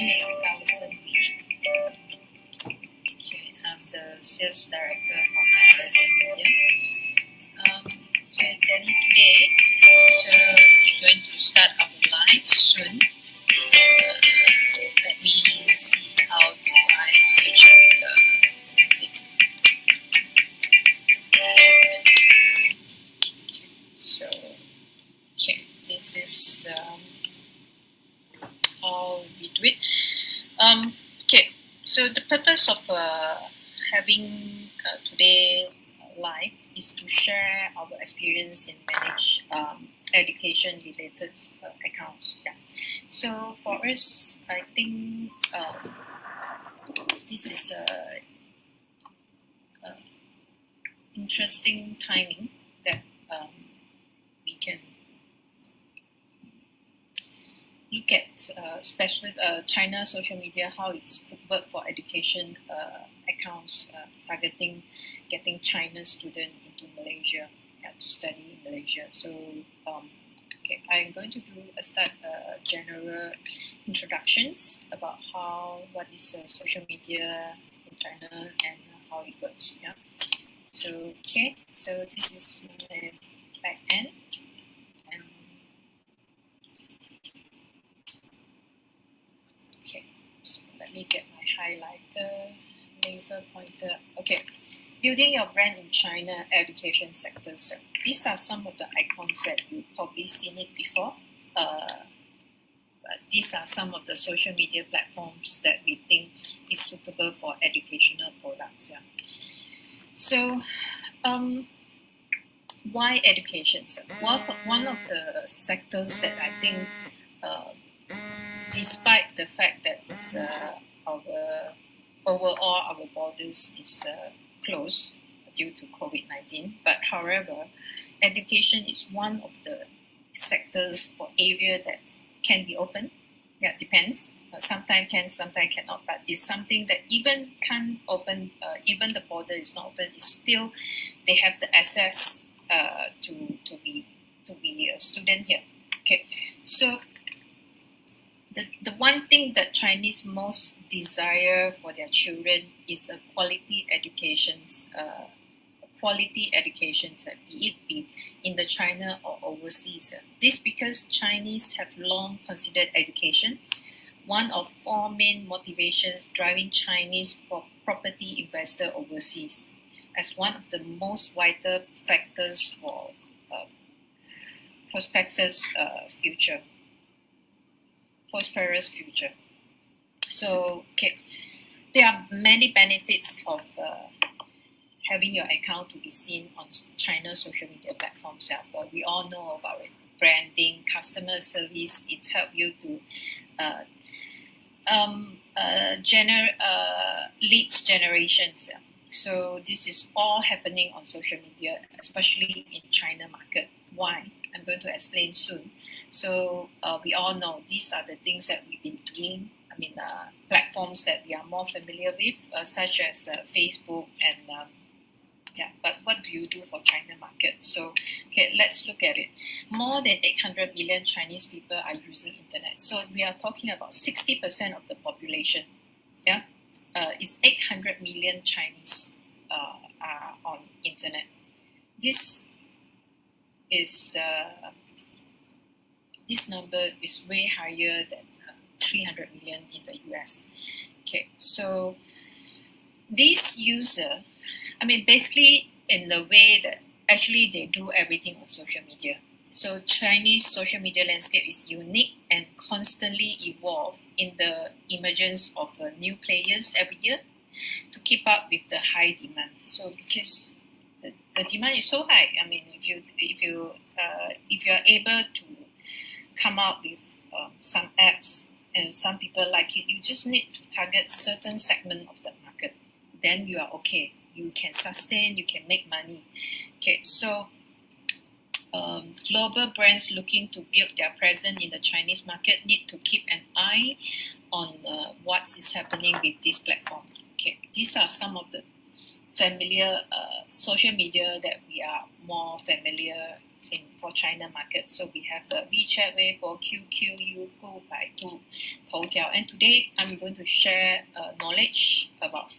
name is Alison Lee. Okay, I'm the sales director for my media. Okay, then today, so we're going to start our live soon. Let me see how do I switch off the music. Okay, so this is how we do it. Okay, so the purpose of having today live is to share our experience in manage education related accounts. Yeah. So for us, I think this is a interesting timing that we can look at, especially China social media, how it's worked for education accounts targeting getting China students into Malaysia to study in Malaysia. So okay, I'm going to do start general introductions about what is social media in China and how it works. Yeah. So okay, so this is my back end. Let me get my highlighter, laser pointer. Okay, building your brand in China education sector. So these are some of the icons that you've probably seen it before. These are some of the social media platforms that we think is suitable for educational products. Yeah. So, why education? So, one of the sectors that I think despite the fact that it's, our borders is closed due to COVID-19, but however, education is one of the sectors or area that can be open. Yeah, depends. Sometimes can, sometimes cannot. But it's something that even can't open. Even the border is not open. It's still they have the access to be a student here. Okay, so. The one thing that Chinese most desire for their children is a quality educations, be it in the China or overseas. This because Chinese have long considered education one of four main motivations driving Chinese property investor overseas as one of the most vital factors for prosperous future. So, okay, there are many benefits of having your account to be seen on China's social media platforms. Well, we all know about it. Branding, customer service, it helps you to leads generations. So this is all happening on social media, especially in China market. Why? I'm going to explain soon. So we all know these are the things that we've been doing. I mean, platforms that we are more familiar with, such as Facebook and yeah. But what do you do for China market? So okay, let's look at it. More than 800 million Chinese people are using internet. So we are talking about 60% of the population. Yeah, it's 800 million Chinese are on internet. This number is way higher than 300 million in the US. Okay, so these user, I mean, basically in the way that actually they do everything on social media. So Chinese social media landscape is unique and constantly evolve in the emergence of new players every year to keep up with the high demand. So because the demand is so high, I mean, if you are able to come up with some apps and some people like it, you just need to target certain segment of the market. Then you are okay. You can sustain. You can make money. Okay, so global brands looking to build their presence in the Chinese market need to keep an eye on what is happening with this platform. Okay, these are some of the familiar social media that we are more familiar for China market. So we have the WeChat, Weibo, QQ, Youku, Baidu, Toutiao. And today I'm going to share knowledge about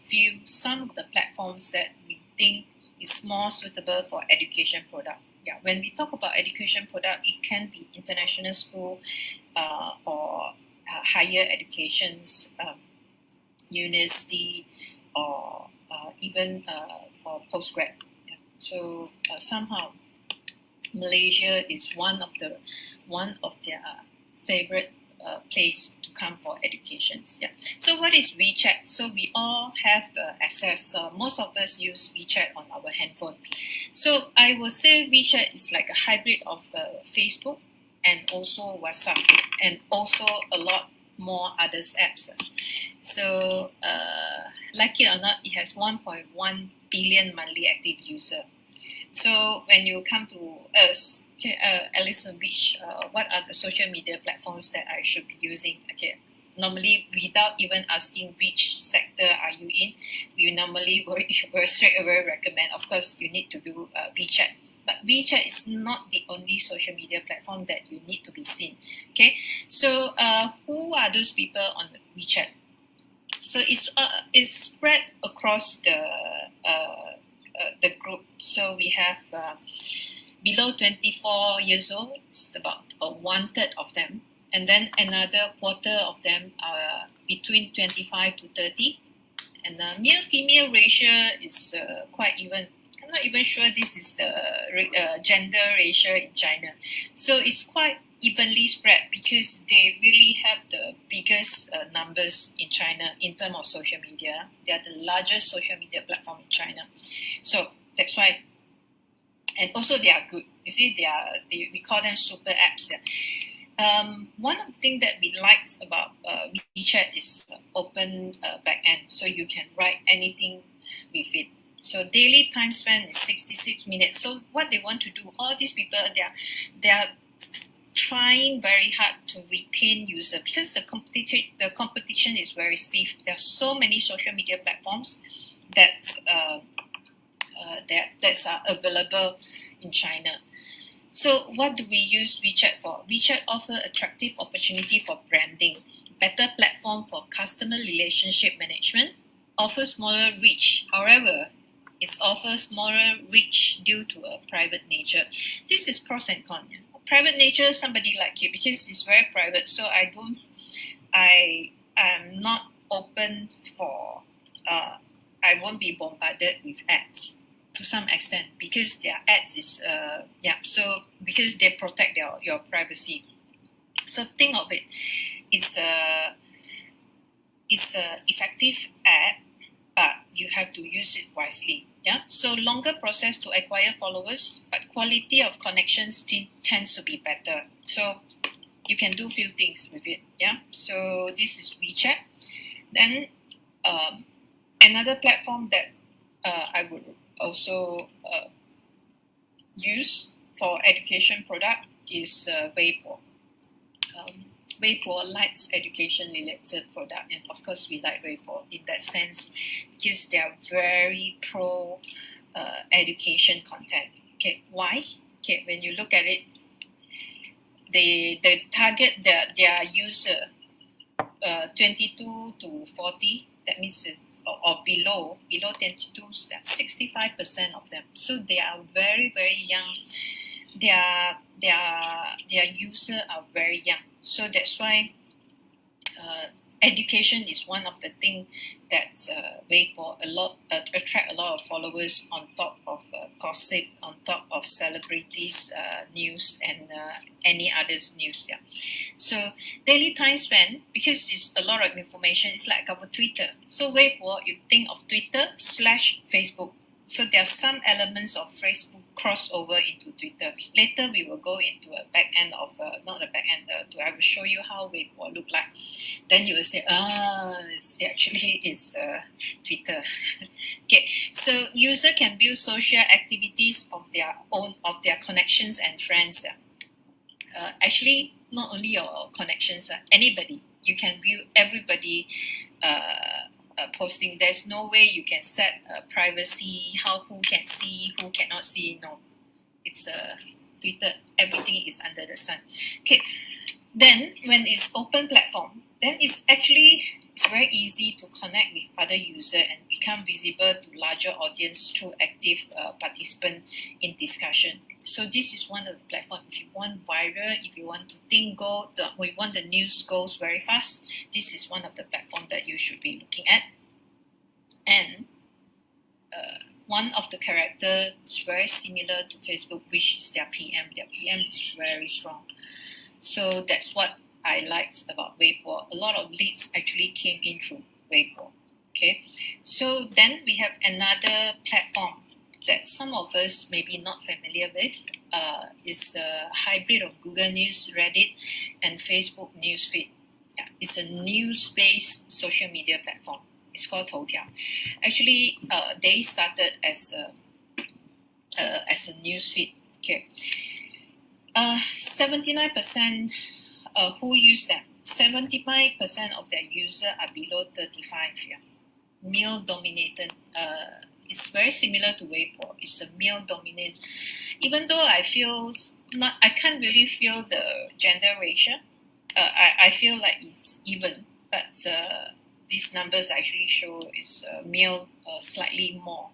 some of the platforms that we think is more suitable for education product. Yeah, when we talk about education product, it can be international school or higher educations, university, or even for postgrad. Yeah. So somehow Malaysia is one of their favorite place to come for educations. Yeah. So what is WeChat? So we all have access. Most of us use WeChat on our handphone. So I will say WeChat is like a hybrid of Facebook and also WhatsApp, and also a lot more others apps. So like it or not, it has 1.1 billion monthly active user. So when you come to us, okay, Alison, what are the social media platforms that I should be using? Okay, normally without even asking which sector are you in, we normally will straight away recommend. Of course, you need to do WeChat, but WeChat is not the only social media platform that you need to be seen. Okay, so who are those people on the WeChat? So it's spread across the group. So we have below 24 years old, it's about 1/3 of them. And then another quarter of them are between 25 to 30. And the male-female ratio is quite even. I'm not even sure this is the gender ratio in China. So it's quite evenly spread because they really have the biggest numbers in China in terms of social media. They are the largest social media platform in China. So that's why, and also they are good. You see, we call them super apps. One of the things that we liked about WeChat is open backend, so you can write anything with it. So daily time spent is 66 minutes. So what they want to do, all these people, they are trying very hard to retain user because the competition is very stiff. There are so many social media platforms that are available in China. So what do we use WeChat for? WeChat offers attractive opportunity for branding, better platform for customer relationship management, offers smaller reach. However, it offers smaller reach due to a private nature. This is pros and cons. Private nature, somebody like it because it's very private. So I am not open for, I won't be bombarded with ads to some extent because their ads is, so because they protect your privacy. So think of it, it's a effective ad, but you have to use it wisely. Yeah. So longer process to acquire followers, but quality of connections tends to be better. So you can do few things with it. Yeah. So this is WeChat. Then another platform that I would also use for education product is Weibo. Weibo likes education related product, and of course we like Weibo in that sense because they are very pro education content. Okay, why? Okay, when you look at it, they target their user 22 to 40. That means or below 22, 65% of them. So they are very young. Their user are very young. So that's why education is one of the things that Weibo attract a lot of followers on top of gossip, on top of celebrities news and any others news. Yeah. So daily time spent, because it's a lot of information, it's like our Twitter. So Weibo, you think of Twitter / Facebook. So there are some elements of Facebook crossover into Twitter. Later we will go into a back end of not a back end. I will show you how Weibo look like. Then you will say, it's Twitter. Okay, so user can build social activities of their connections and friends. Actually, not only your connections, anybody. You can view everybody. Posting. There's no way you can set privacy, who can see, who cannot see. No, it's Twitter, everything is under the sun. Okay, then when it's open platform, then it's very easy to connect with other user and become visible to larger audience through active participant in discussion. So this is one of the platform. If you want viral, if you want to we want the news goes very fast, this is one of the platform that you should be looking at. And one of the character is very similar to Facebook, which is their PM. Their PM is very strong. So that's what I liked about Weibo. A lot of leads actually came in through Weibo. Okay, so then we have another platform that some of us may be not familiar with. It's a hybrid of Google News, Reddit, and Facebook newsfeed. Yeah, it's a news-based social media platform. It's called Toutiao. Actually, they started as a newsfeed. Okay, 79% who use them. 75% of their users are below 35. Yeah, male-dominated. It's very similar to Weibo. It's a male-dominant. Even though I can't really feel the gender ratio. I feel like it's even, but these numbers actually show is male slightly more.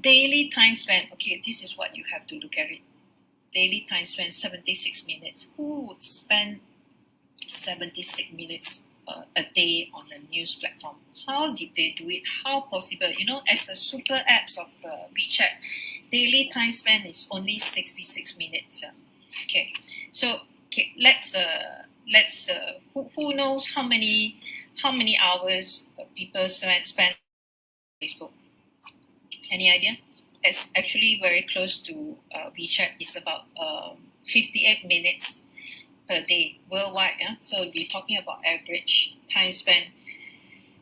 Daily time spent. Okay, this is what you have to look at it. Daily time spent 76 minutes. Who would spend 76 minutes a day on a news platform? How did they do it? How possible? As the super apps of WeChat, daily time spent is only 66 minutes. Okay, so let's who knows how many hours people spend on Facebook? Any idea? It's actually very close to WeChat. It's about 58 minutes per day worldwide. Yeah? So we're talking about average time spent.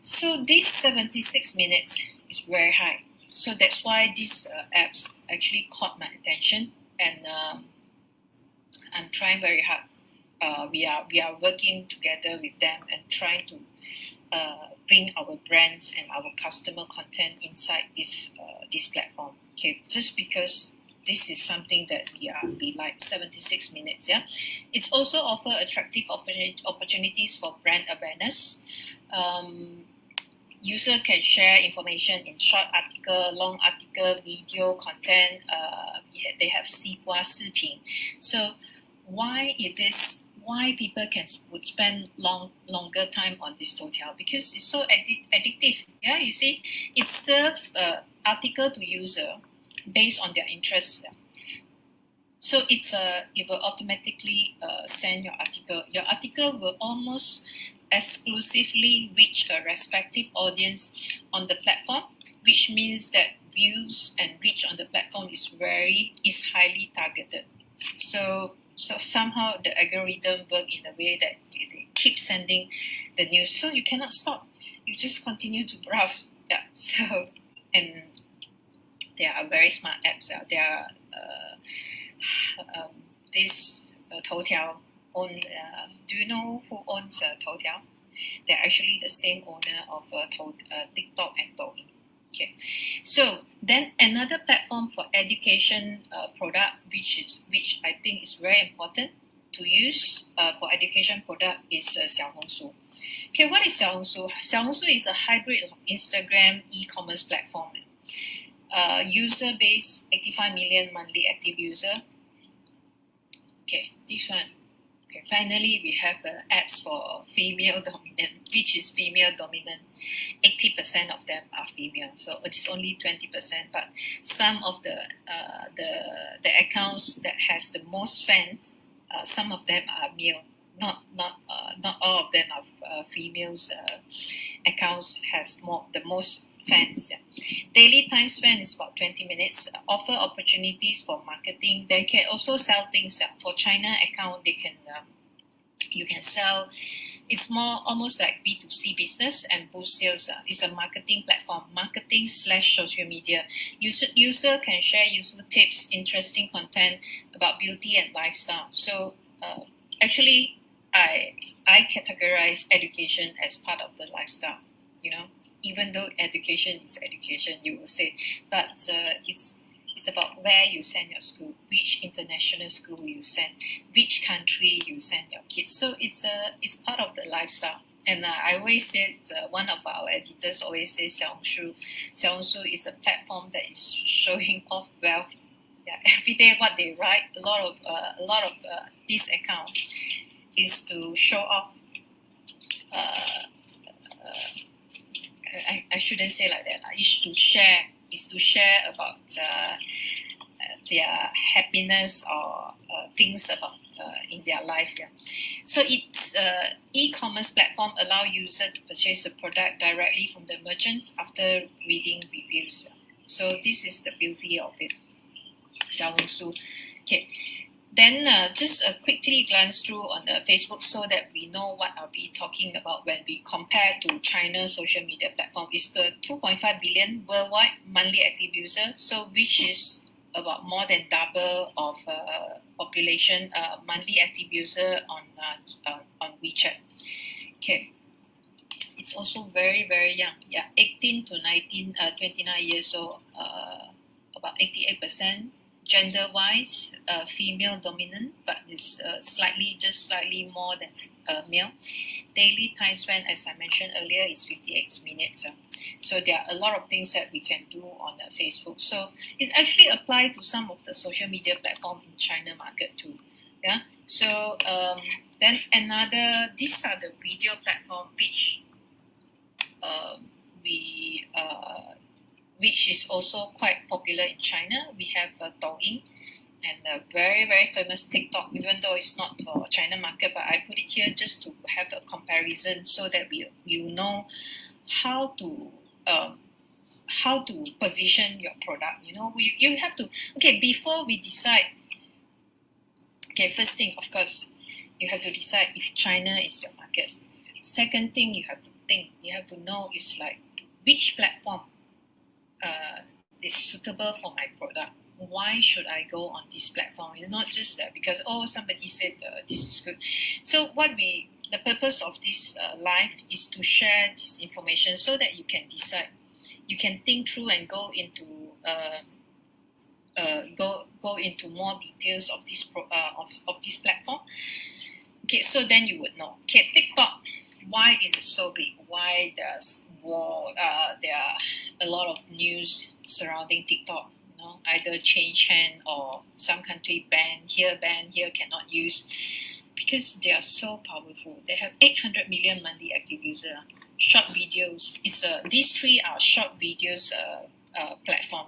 So this 76 minutes is very high. So that's why these apps actually caught my attention, and I'm trying very hard. We are working together with them and trying to bring our brands and our customer content inside this platform. Okay, just because this is something that we like 76 minutes. Yeah, it's also offer attractive opportunities for brand awareness. User can share information in short article, long article, video content. They have 西瓜视频. So why people would spend longer time on this Toutiao? Because it's so addictive. Yeah, you see, it serves article to user based on their interests. Yeah. So it will automatically send your article. Your article will almost exclusively reach a respective audience on the platform, which means that views and reach on the platform is highly targeted. So somehow the algorithm work in a way that they keep sending the news, so you cannot stop. You just continue to browse. Yeah. So, and there are very smart apps out there. This Toutiao own. Do you know who owns Toutiao? They're actually the same owner of TikTok and Douyin. Okay, so then another platform for education product, which I think is very important to use for education product is Xiaohongshu. Okay, what is Xiaohongshu? Xiaohongshu is a hybrid of Instagram e-commerce platform. User base 85 million monthly active user. Okay, this one. Okay, finally we have apps for female dominant, which is female dominant. 80% of them are female, so it's only 20%. But some of the accounts that has the most fans, some of them are male. Not all of them are females. Accounts has the most fans. Yeah. Daily time spent is about 20 minutes. Offer opportunities for marketing. They can also sell things. For China account, you can sell. It's more almost like B2C business and boost sales. It's a marketing platform, marketing/social media. User can share useful tips, interesting content about beauty and lifestyle. So actually, I categorize education as part of the lifestyle. Even though education is education, you will say, but It's about where you send your school, which international school you send, which country you send your kids. So it's part of the lifestyle. And I always said, one of our editors always says, Xiaohongshu is a platform that is showing off wealth. Yeah, every day what they write, a lot of this account is to show off. I shouldn't say like that. Is to share about their happiness or things about in their life. Yeah. So it's e-commerce platform allow user to purchase the product directly from the merchants after reading reviews. So this is the beauty of it. Xiaohongshu. Okay. Then just a quickly glance through on the Facebook so that we know what are we talking about when we compare to China's social media platform. It's the 2.5 billion worldwide monthly active users, so which is about more than double of population monthly active user on WeChat. Okay. It's also very, very young. Yeah, 18 to 29 years old, about 88%. Gender-wise, female dominant, but it's slightly more than male. Daily time spent, as I mentioned earlier, is 58 minutes. So there are a lot of things that we can do on Facebook. So it actually applies to some of the social media platform in China market too. Yeah. So then these are the video platform which is also quite popular in China. We have Douyin and a very, very famous TikTok, even though it's not for China market, but I put it here just to have a comparison so that you know how to position your product. You have to, before we decide, first thing, of course, you have to decide if China is your market. Second thing you have to know is like which platform is suitable for my product. Why should I go on this platform? It's not just that because somebody said this is good. So the purpose of this live is to share this information so that you can decide. You can think through and go into more details of this of this platform. Okay, so then you would know. Okay, TikTok. Why is it so big? Why there are a lot of news surrounding TikTok? Either change hand or some country ban here, cannot use, because they are so powerful. They have 800 million monthly active users. Short videos. These three are short videos platform.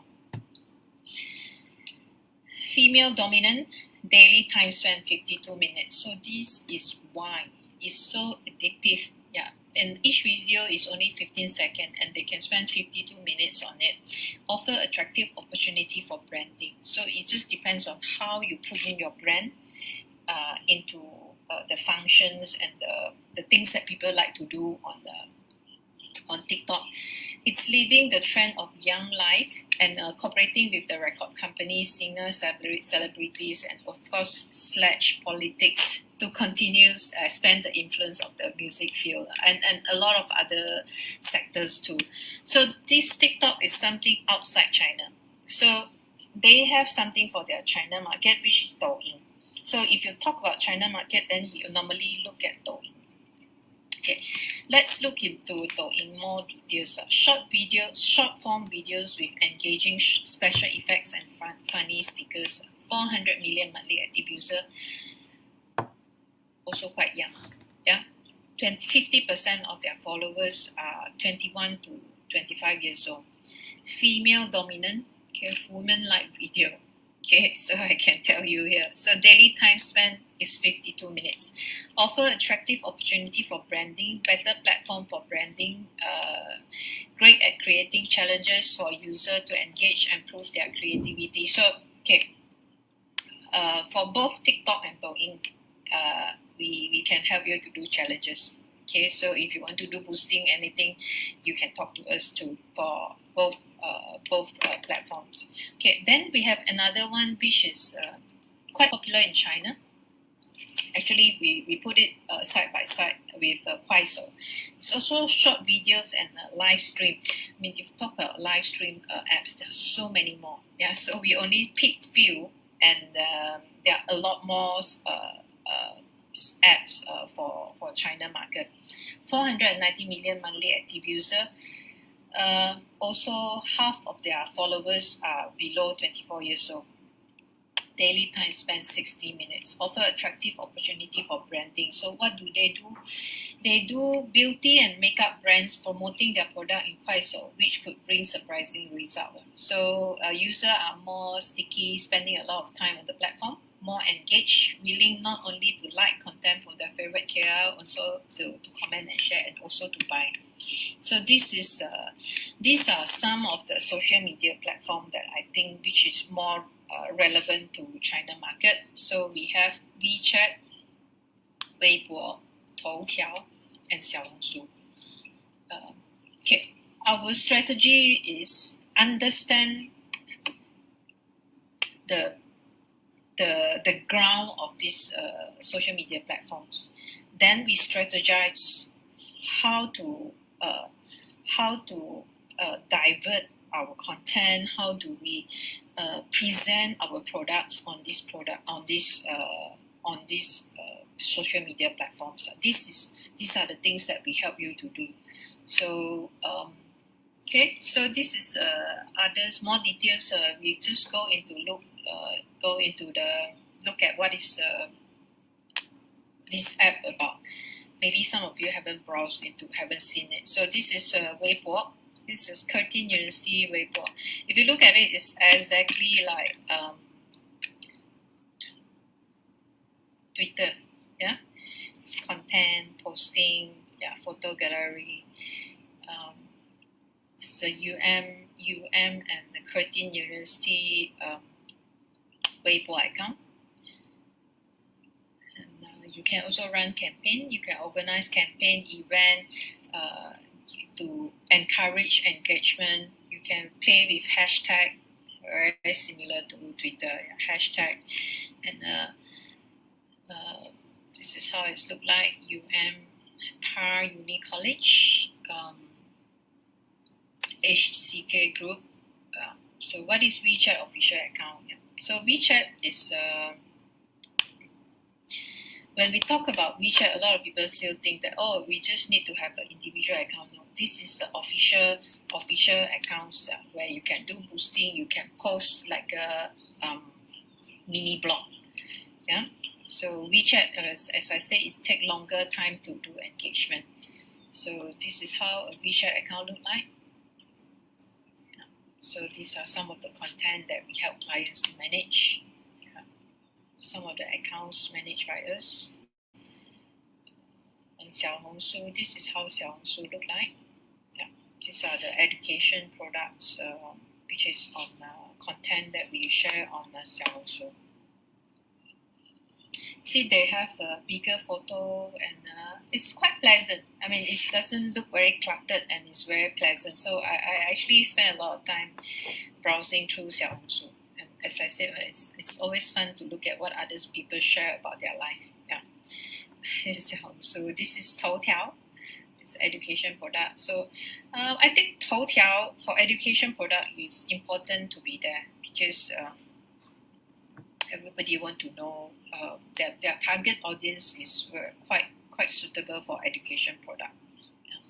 Female dominant, daily time spent 52 minutes. So this is why it's so addictive. Yeah. And each video is only 15 seconds and they can spend 52 minutes on it. Offer attractive opportunity for branding. So it just depends on how you put in your brand into the functions and the things that people like to do on TikTok. It's leading the trend of young life and cooperating with the record companies, singers, celebrities, and of course / politics to continue expand the influence of the music field and a lot of other sectors too. So this TikTok is something outside China. So they have something for their China market, which is Douyin. So if you talk about China market, then you normally look at Douyin. Okay, let's look into Douyin more details. Short form videos with engaging special effects and funny stickers. 400 million monthly active user. Also quite young. Yeah, 50% of their followers are 21 to 25 years old. Female dominant. Okay, women like video. Okay, so I can tell you here. So daily time spent is 52 minutes. Offer attractive opportunity for branding, better platform for branding, great at creating challenges for user to engage and prove their creativity. So, for both TikTok and Douyin, we can help you to do challenges. Okay, so if you want to do boosting anything, you can talk to us too for both platforms. Okay, then we have another one which is quite popular in China. Actually, we put it side by side with Kuaiso. It's also short videos and live stream. I mean, if you talk about live stream apps, there are so many more. Yeah, so we only pick few, and there are a lot more apps for China market. 490 million monthly active user. Also, half of their followers are below 24 years old. Daily time spent 60 minutes. Offer attractive opportunity for branding. So what do? They do beauty and makeup brands promoting their product in Kuaiso, which could bring surprising results. So users are more sticky, spending a lot of time on the platform, more engaged, willing not only to like content from their favorite KL, also to comment and share, and also to buy. So these are some of the social media platform that I think which is more relevant to China market. So we have WeChat, Weibo, Toutiao, and Xiaohongshu. Okay, our strategy is understand the ground of these social media platforms. Then we strategize how to divert our content. How do we present our products on this social media platforms? These are the things that we help you to do. So okay, so this is others more details. We just go into look at what is this app about. Maybe some of you haven't browsed into, haven't seen it. So this is Weibo. This is Curtin University Weibo. If you look at it, it's exactly like Twitter. Yeah, it's content posting. Yeah, photo gallery. It's the UM and the Curtin University Weibo account. You can also run campaign. You can organize campaign event to encourage engagement. You can play with hashtag, very similar to Twitter. Hashtag, and this is how it's look like. TAR Uni College, HCK Group. So what is WeChat official account? Yeah. So WeChat is. When we talk about WeChat, a lot of people still think that we just need to have an individual account. No, this is the official accounts where you can do boosting. You can post like a mini blog. Yeah. So WeChat, as I said, it take longer time to do engagement. So this is how a WeChat account look like. Yeah. So these are some of the content that we help clients to manage. Some of the accounts managed by us. And Xiaohongshu, this is how Xiaohongshu look like. Yeah, these are the education products, which is on content that we share on Xiaohongshu. See, they have a bigger photo, and it's quite pleasant. I mean, it doesn't look very cluttered, and it's very pleasant. So I actually spend a lot of time browsing through Xiaohongshu. As I said, it's always fun to look at what others people share about their life. Yeah. So this is Toutiao. It's education product. So I think Toutiao for education product is important to be there because everybody want to know that their target audience is quite suitable for education product. Yeah.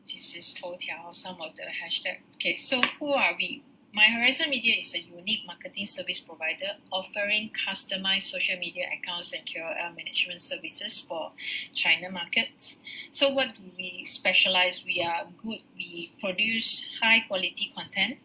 This is Toutiao. Some of the hashtag. Okay, so who are we? My Horizon Media is a unique marketing service provider offering customized social media accounts and KOL management services for China markets. So what do we specialize? We are good. We produce high quality content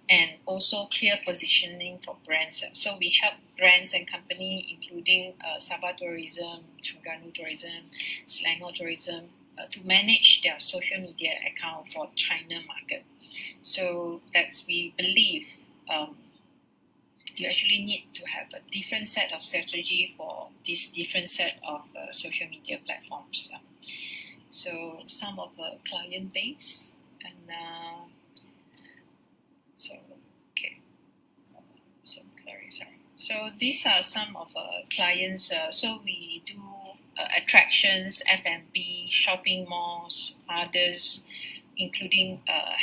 and also clear positioning for brands. So we help brands and companies including Sabah Tourism, Terengganu Tourism, Selangor Tourism to manage their social media account for China market. So that's we believe you actually need to have a different set of strategy for this different set of social media platforms. So some of the client base and So these are some of our clients. So we do attractions, F&B, shopping malls, others, including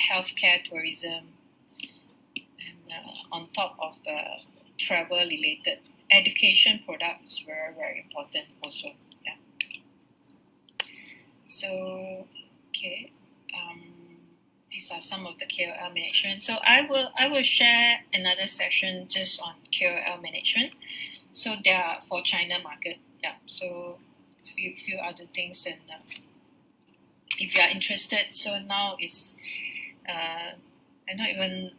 healthcare, tourism, and on top of travel related education products, very very important also. Yeah. So okay. These are some of the KOL management. So I will share another session just on KOL management. So they are for China market. Yeah. So few other things, and if you are interested, so now is I'm not even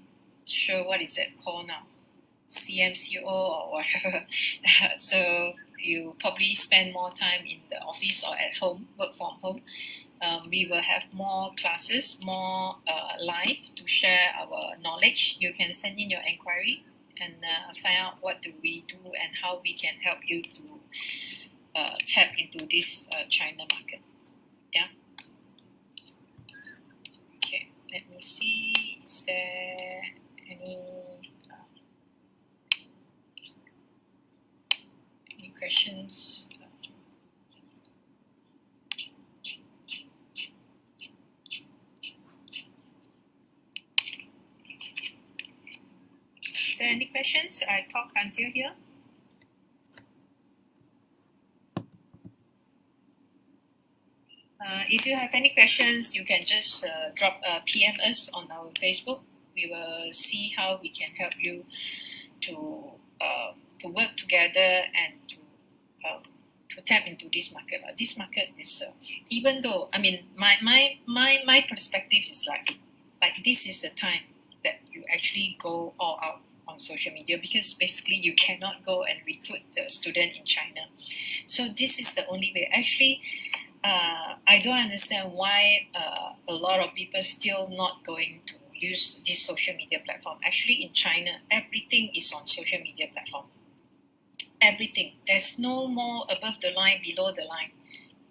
sure what is it called now, CMCO or whatever. So you probably spend more time in the office or at home, work from home. We will have more classes, more live to share our knowledge. You can send in your inquiry and find out what do we do and how we can help you to tap into this China market. Yeah. Okay. Let me see. Is there any questions? Is there any questions? I talk until here. If you have any questions, you can just drop PM us on our Facebook. We will see how we can help you to work together and to tap into this market. This market is even though I mean my perspective is like this is the time that you actually go all out on social media, because basically you cannot go and recruit the student in China. So this is the only way. Actually, I don't understand why a lot of people still not going to use this social media platform. Actually, in China, everything is on social media platform. Everything. There's no more above the line, below the line.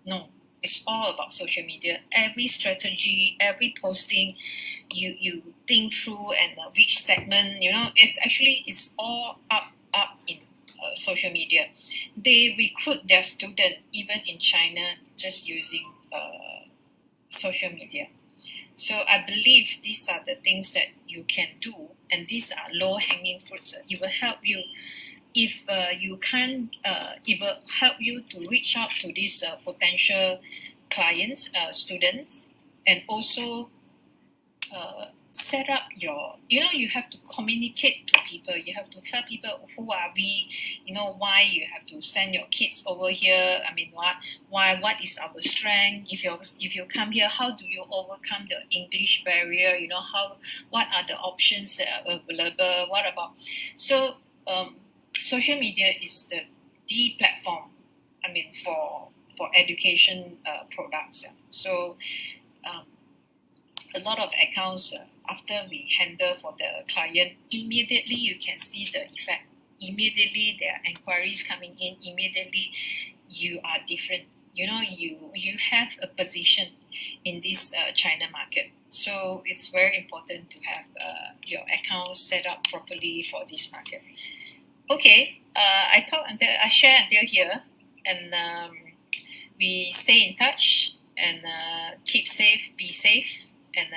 No, it's all about social media. Every strategy, every posting, you think through and which segment. It's all up in social media. They recruit their student even in China just using social media. So I believe these are the things that you can do, and these are low hanging fruits. It will help you if you can. It will help you to reach out to these potential clients, students, and also set up your, you have to communicate to people. You have to tell people who are we, why you have to send your kids over here. I mean, what is our strength? If you come here, how do you overcome the English barrier? What are the options that are available? What about, so social media is the platform, I mean, for education products. So a lot of accounts, after we handle for the client, immediately you can see the effect. Immediately there are inquiries coming in. Immediately you are different. You have a position in this China market. So it's very important to have your account set up properly for this market. Okay, I share until here, and we stay in touch and keep safe, be safe, and